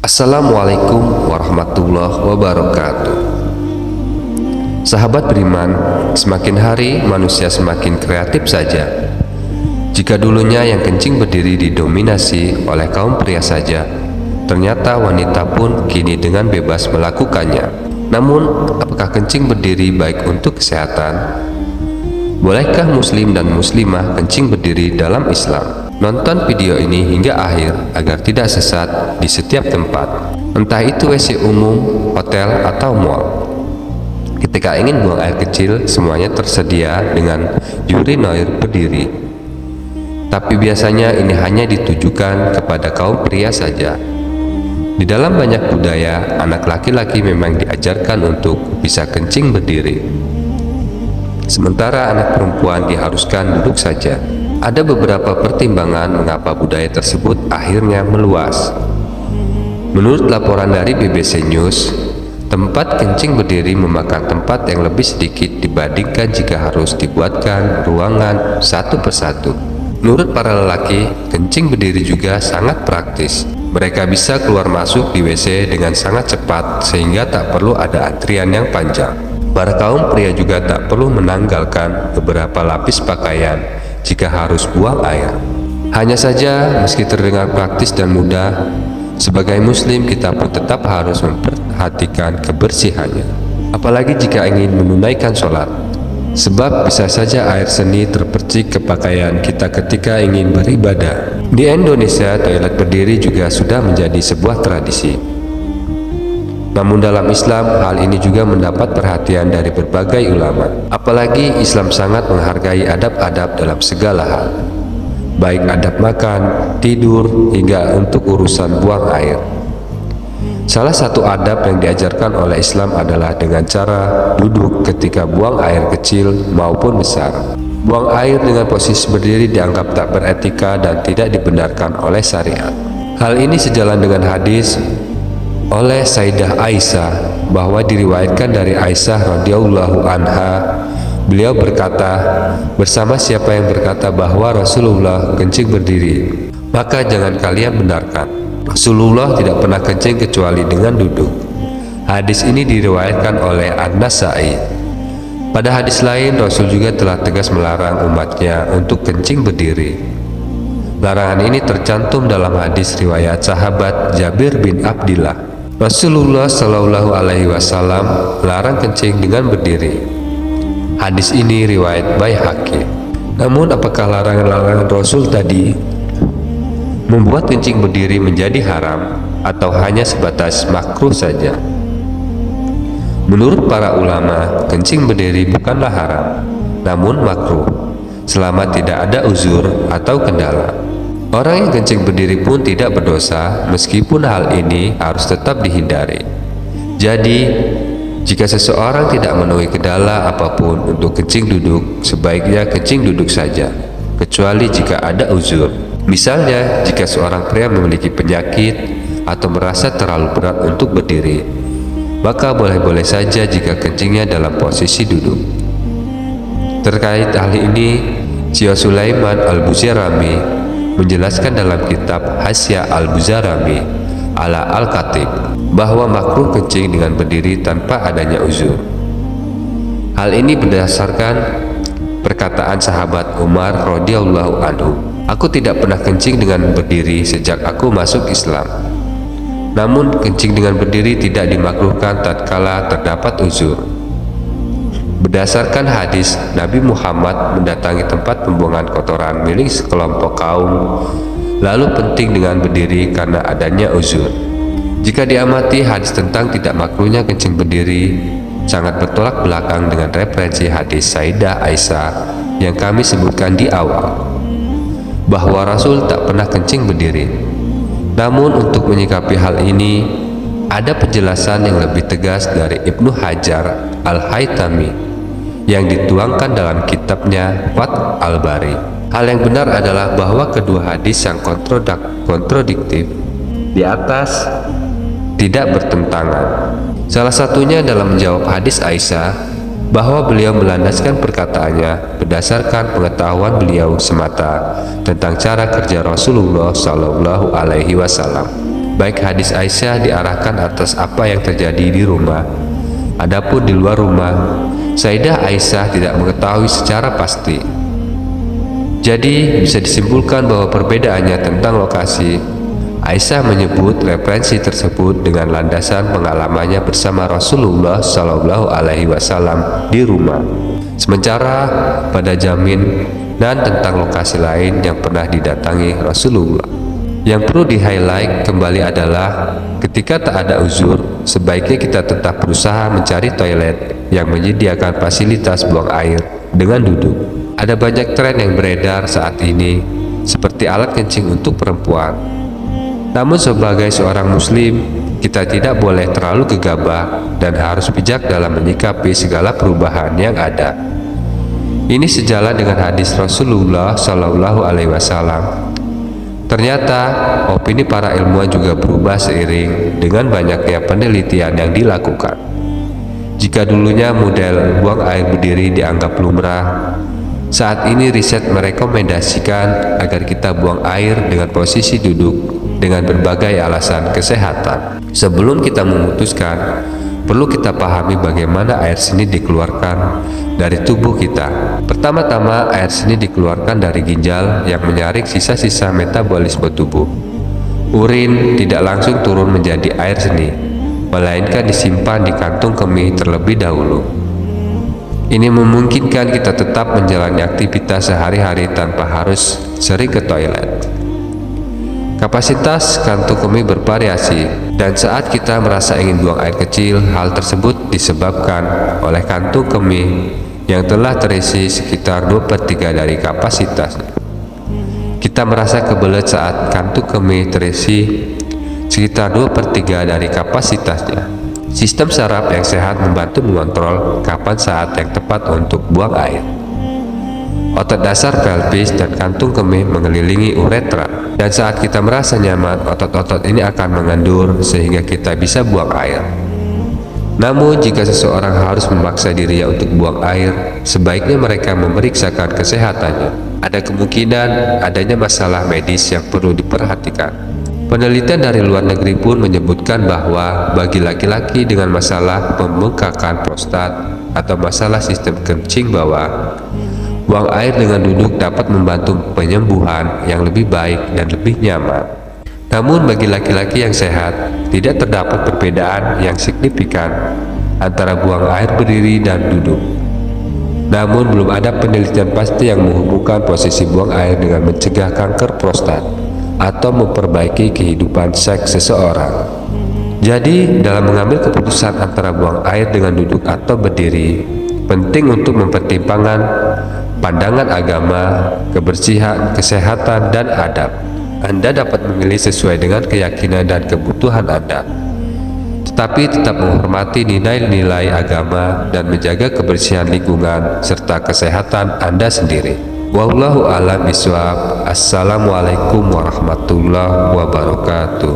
Assalamualaikum warahmatullahi wabarakatuh. Sahabat beriman, semakin hari manusia semakin kreatif saja. Jika dulunya yang kencing berdiri didominasi oleh kaum pria saja, ternyata wanita pun kini dengan bebas melakukannya. Namun, apakah kencing berdiri baik untuk kesehatan? Bolehkah muslim dan muslimah kencing berdiri dalam Islam? Nonton video ini hingga akhir agar tidak sesat di setiap tempat, entah itu WC umum, hotel, atau mall. Ketika ingin buang air kecil, semuanya tersedia dengan urinoir berdiri. Tapi biasanya ini hanya ditujukan kepada kaum pria saja. Di dalam banyak budaya, anak laki-laki memang diajarkan untuk bisa kencing berdiri, sementara anak perempuan diharuskan duduk saja. Ada beberapa pertimbangan mengapa budaya tersebut akhirnya meluas. Menurut laporan dari BBC News, tempat kencing berdiri memakan tempat yang lebih sedikit dibandingkan jika harus dibuatkan ruangan satu persatu. Menurut para lelaki, kencing berdiri juga sangat praktis. Mereka bisa keluar masuk di WC dengan sangat cepat sehingga tak perlu ada antrian yang panjang. Para kaum pria juga tak perlu menanggalkan beberapa lapis pakaian jika harus buang air. Hanya saja, meski terdengar praktis dan mudah, sebagai muslim kita pun tetap harus memperhatikan kebersihannya, apalagi jika ingin menunaikan sholat, sebab bisa saja air seni terpercik ke pakaian kita ketika ingin beribadah. Di Indonesia, toilet berdiri juga sudah menjadi sebuah tradisi. Namun dalam Islam, hal ini juga mendapat perhatian dari berbagai ulama. Apalagi Islam sangat menghargai adab-adab dalam segala hal, baik adab makan, tidur, hingga untuk urusan buang air. Salah satu adab yang diajarkan oleh Islam adalah dengan cara duduk ketika buang air kecil maupun besar. Buang air dengan posisi berdiri dianggap tak beretika dan tidak dibenarkan oleh syariat. Hal ini sejalan dengan hadis oleh Sayyidah Aisyah bahwa diriwayatkan dari Aisyah radhiyallahu anha, beliau berkata, bersama siapa yang berkata bahwa Rasulullah kencing berdiri, maka jangan kalian benarkan. Rasulullah tidak pernah kencing kecuali dengan duduk. Hadis ini diriwayatkan oleh An-Nasa'i. Pada hadis lain, Rasul juga telah tegas melarang umatnya untuk kencing berdiri. Larangan ini tercantum dalam hadis riwayat sahabat Jabir bin Abdillah. Rasulullah Shallallahu Alaihi Wasallam melarang kencing dengan berdiri. Hadis ini riwayat Baihaqi. Namun, apakah larangan-larangan Rasul tadi membuat kencing berdiri menjadi haram atau hanya sebatas makruh saja? Menurut para ulama, kencing berdiri bukanlah haram, namun makruh, selama tidak ada uzur atau kendala. Orang yang kencing berdiri pun tidak berdosa, meskipun hal ini harus tetap dihindari. Jadi, jika seseorang tidak memenuhi kendala apapun untuk kencing duduk, sebaiknya kencing duduk saja, kecuali jika ada uzur. Misalnya, jika seorang pria memiliki penyakit atau merasa terlalu berat untuk berdiri, maka boleh-boleh saja jika kencingnya dalam posisi duduk. Terkait hal ini, Syekh Sulaiman Al-Buzarami menjelaskan dalam kitab Hasya Al-Buzarami ala Al-Khatib bahwa makruh kencing dengan berdiri tanpa adanya uzur. Hal ini berdasarkan perkataan sahabat Umar radhiyallahu anhu, "Aku tidak pernah kencing dengan berdiri sejak aku masuk Islam. Namun kencing dengan berdiri tidak dimakruhkan tatkala terdapat uzur." Berdasarkan hadis, Nabi Muhammad mendatangi tempat pembuangan kotoran milik sekelompok kaum, lalu penting dengan berdiri karena adanya uzur. Jika diamati, hadis tentang tidak makruhnya kencing berdiri sangat bertolak belakang dengan referensi hadis Sayyidah Aisyah yang kami sebutkan di awal, bahwa Rasul tak pernah kencing berdiri. Namun untuk menyikapi hal ini, ada penjelasan yang lebih tegas dari Ibnu Hajar Al-Haytami yang dituangkan dalam kitabnya Fath Al-Bari. Hal yang benar adalah bahwa kedua hadis yang kontradiktif di atas tidak bertentangan. Salah satunya dalam menjawab hadis Aisyah, bahwa beliau melandaskan perkataannya berdasarkan pengetahuan beliau semata tentang cara kerja Rasulullah Shallallahu Alaihi Wasallam. Baik hadis Aisyah diarahkan atas apa yang terjadi di rumah. Adapun di luar rumah, Sayyidah Aisyah tidak mengetahui secara pasti. Jadi bisa disimpulkan bahwa perbedaannya tentang lokasi. Aisyah menyebut referensi tersebut dengan landasan pengalamannya bersama Rasulullah Shallallahu Alaihi Wasallam di rumah. Sementara pada Jamin dan tentang lokasi lain yang pernah didatangi Rasulullah. Yang perlu di-highlight kembali adalah ketika tak ada uzur, sebaiknya kita tetap berusaha mencari toilet yang menyediakan fasilitas buang air dengan duduk. Ada banyak tren yang beredar saat ini, seperti alat kencing untuk perempuan. Namun sebagai seorang muslim, kita tidak boleh terlalu gegabah dan harus bijak dalam menyikapi segala perubahan yang ada. Ini sejalan dengan hadis Rasulullah Shallallahu Alaihi Wasallam. Ternyata opini para ilmuwan juga berubah seiring dengan banyaknya penelitian yang dilakukan. Jika dulunya model buang air berdiri dianggap lumrah, saat ini riset merekomendasikan agar kita buang air dengan posisi duduk dengan berbagai alasan kesehatan. Sebelum kita memutuskan, perlu kita pahami bagaimana air seni dikeluarkan dari tubuh kita. Pertama-tama, air seni dikeluarkan dari ginjal yang menyaring sisa-sisa metabolisme tubuh. Urin tidak langsung turun menjadi air seni, melainkan disimpan di kantung kemih terlebih dahulu. Ini memungkinkan kita tetap menjalani aktivitas sehari-hari tanpa harus sering ke toilet. Kapasitas kantung kemih bervariasi, dan saat kita merasa ingin buang air kecil, hal tersebut disebabkan oleh kantung kemih yang telah terisi sekitar 2/3 dari kapasitasnya. Kita merasa kebelet saat kantung kemih terisi sekitar 2/3 dari kapasitasnya. Sistem saraf yang sehat membantu mengontrol kapan saat yang tepat untuk buang air. Otot dasar pelvis dan kantung kemih mengelilingi uretra, dan saat kita merasa nyaman, otot-otot ini akan mengendur sehingga kita bisa buang air. Namun jika seseorang harus memaksa dirinya untuk buang air, sebaiknya mereka memeriksakan kesehatannya. Ada kemungkinan adanya masalah medis yang perlu diperhatikan. Penelitian dari luar negeri pun menyebutkan bahwa bagi laki-laki dengan masalah pembengkakan prostat atau masalah sistem kencing bawah, buang air dengan duduk dapat membantu penyembuhan yang lebih baik dan lebih nyaman. Namun bagi laki-laki yang sehat, tidak terdapat perbedaan yang signifikan antara buang air berdiri dan duduk. Namun belum ada penelitian pasti yang menghubungkan posisi buang air dengan mencegah kanker prostat atau memperbaiki kehidupan seks seseorang. Jadi dalam mengambil keputusan antara buang air dengan duduk atau berdiri, penting untuk mempertimbangkan pandangan agama, kebersihan, kesehatan, dan adab. Anda dapat memilih sesuai dengan keyakinan dan kebutuhan Anda, tetapi tetap menghormati nilai-nilai agama dan menjaga kebersihan lingkungan serta kesehatan Anda sendiri. Wallahu a'lam bishawab. Assalamualaikum warahmatullahi wabarakatuh.